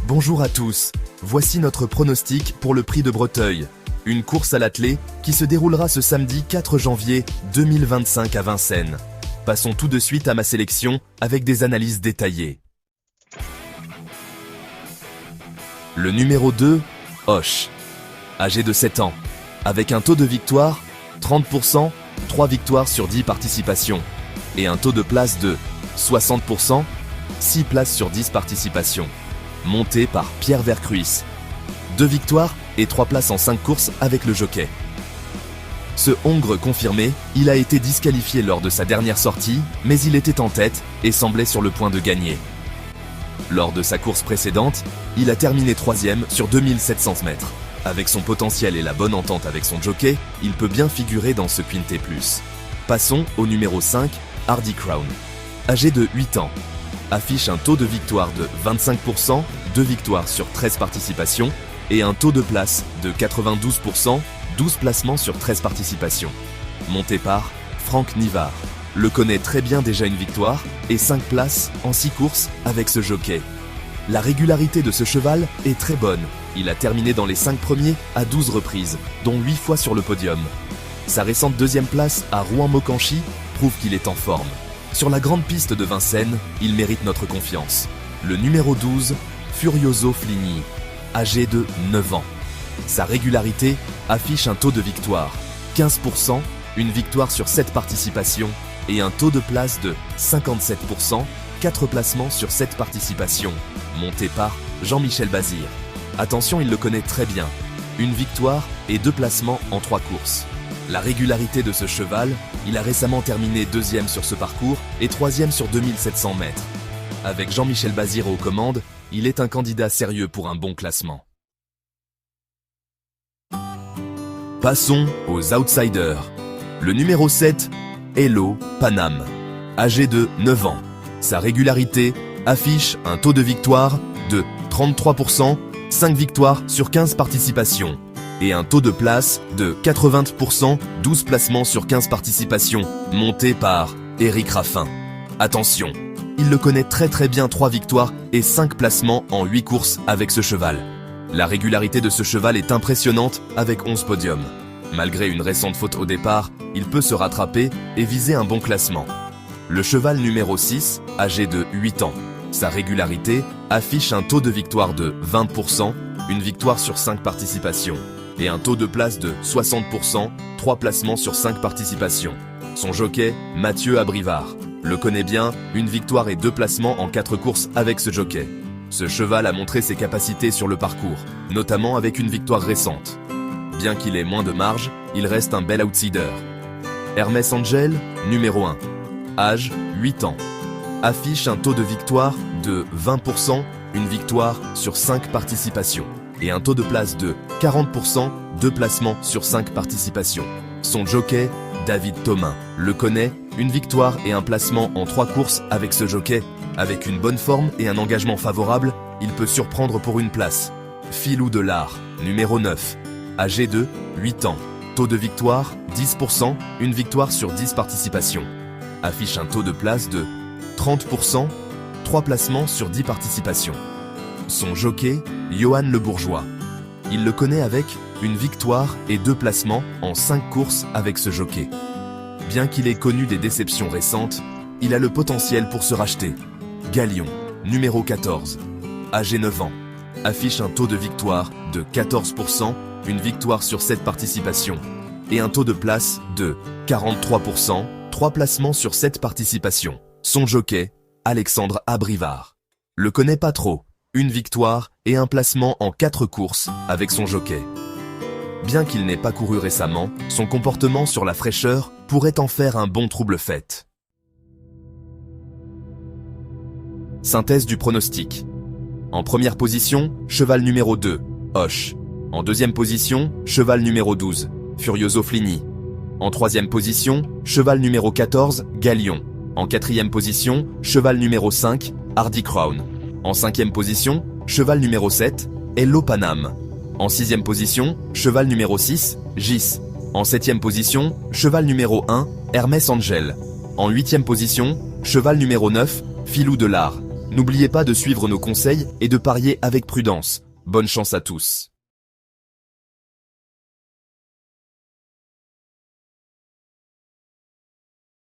Bonjour à tous, voici notre pronostic pour le prix de Breteuil, une course à l'attelé qui se déroulera ce samedi 4 janvier 2025 à Vincennes. Passons tout de suite à ma sélection avec des analyses détaillées. Le numéro 2, Hoche, âgé de 7 ans, avec un taux de victoire 30%, 3 victoires sur 10 participations, et un taux de place de 60%, 6 places sur 10 participations. Monté par Pierre Vercruis. 2 victoires et 3 places en 5 courses avec le jockey. Ce Hongre confirmé, il a été disqualifié lors de sa dernière sortie, mais il était en tête et semblait sur le point de gagner. Lors de sa course précédente, il a terminé 3e sur 2700 mètres. Avec son potentiel et la bonne entente avec son jockey, il peut bien figurer dans ce Quintet Plus. Passons au numéro 5, Hardy Crown. Âgé de 8 ans. Affiche un taux de victoire de 25%, 2 victoires sur 13 participations et un taux de place de 92%, 12 placements sur 13 participations. Monté par Franck Nivard. Le connaît très bien déjà une victoire et 5 places en 6 courses avec ce jockey. La régularité de ce cheval est très bonne. Il a terminé dans les 5 premiers à 12 reprises, dont 8 fois sur le podium. Sa récente 2e place à Rouen-Mocanchi prouve qu'il est en forme. Sur la grande piste de Vincennes, il mérite notre confiance. Le numéro 12, Furioso Fligny, âgé de 9 ans. Sa régularité affiche un taux de victoire, 15%, une victoire sur 7 participations et un taux de place de 57%, 4 placements sur 7 participations, monté par Jean-Michel Bazir. Attention, il le connaît très bien. Une victoire et 2 placements en 3 courses. La régularité de ce cheval, il a récemment terminé 2e sur ce parcours et 3e sur 2700 mètres. Avec Jean-Michel Bazir aux commandes, il est un candidat sérieux pour un bon classement. Passons aux outsiders. Le numéro 7, Hello Panam, âgé de 9 ans. Sa régularité affiche un taux de victoire de 33%, 5 victoires sur 15 participations. Et un taux de place de 80%, 12 placements sur 15 participations, monté par Éric Raffin. Attention, il le connaît très bien, 3 victoires et 5 placements en 8 courses avec ce cheval. La régularité de ce cheval est impressionnante avec 11 podiums. Malgré une récente faute au départ, il peut se rattraper et viser un bon classement. Le cheval numéro 6, âgé de 8 ans. Sa régularité affiche un taux de victoire de 20%, une victoire sur 5 participations. Et un taux de place de 60%, 3 placements sur 5 participations. Son jockey, Mathieu Abrivard, le connaît bien, une victoire et 2 placements en 4 courses avec ce jockey. Ce cheval a montré ses capacités sur le parcours, notamment avec une victoire récente. Bien qu'il ait moins de marge, il reste un bel outsider. Hermès Angel, numéro 1. Âge, 8 ans. Affiche un taux de victoire de 20%, une victoire sur 5 participations. Et un taux de place de 40%, 2 placements sur 5 participations. Son jockey, David Thomain, le connaît, une victoire et un placement en 3 courses avec ce jockey. Avec une bonne forme et un engagement favorable, il peut surprendre pour une place. Filou de l'Art, numéro 9, âgé de 8 ans. Taux de victoire, 10%, une victoire sur 10 participations. Affiche un taux de place de 30%, 3 placements sur 10 participations. Son jockey, Johan Le Bourgeois. Il le connaît avec une victoire et 2 placements en 5 courses avec ce jockey. Bien qu'il ait connu des déceptions récentes, il a le potentiel pour se racheter. Galion, numéro 14, âgé 9 ans. Affiche un taux de victoire de 14%, une victoire sur 7 participations. Et un taux de place de 43%, 3 placements sur 7 participations. Son jockey, Alexandre Abrivard. Le connaît pas trop. Une victoire et un placement en 4 courses avec son jockey. Bien qu'il n'ait pas couru récemment, son comportement sur la fraîcheur pourrait en faire un bon trouble-fête. Synthèse du pronostic. En première position, cheval numéro 2, Hoche. En deuxième position, cheval numéro 12, Furioso Fligny. En troisième position, cheval numéro 14, Galion. En quatrième position, cheval numéro 5, Hardy Crown. En 5e position, cheval numéro 7, Hello Panam. En 6e position, cheval numéro 6, Gis. En 7e position, cheval numéro 1, Hermès Angel. En 8e position, cheval numéro 9, Filou de l'Art. N'oubliez pas de suivre nos conseils et de parier avec prudence. Bonne chance à tous.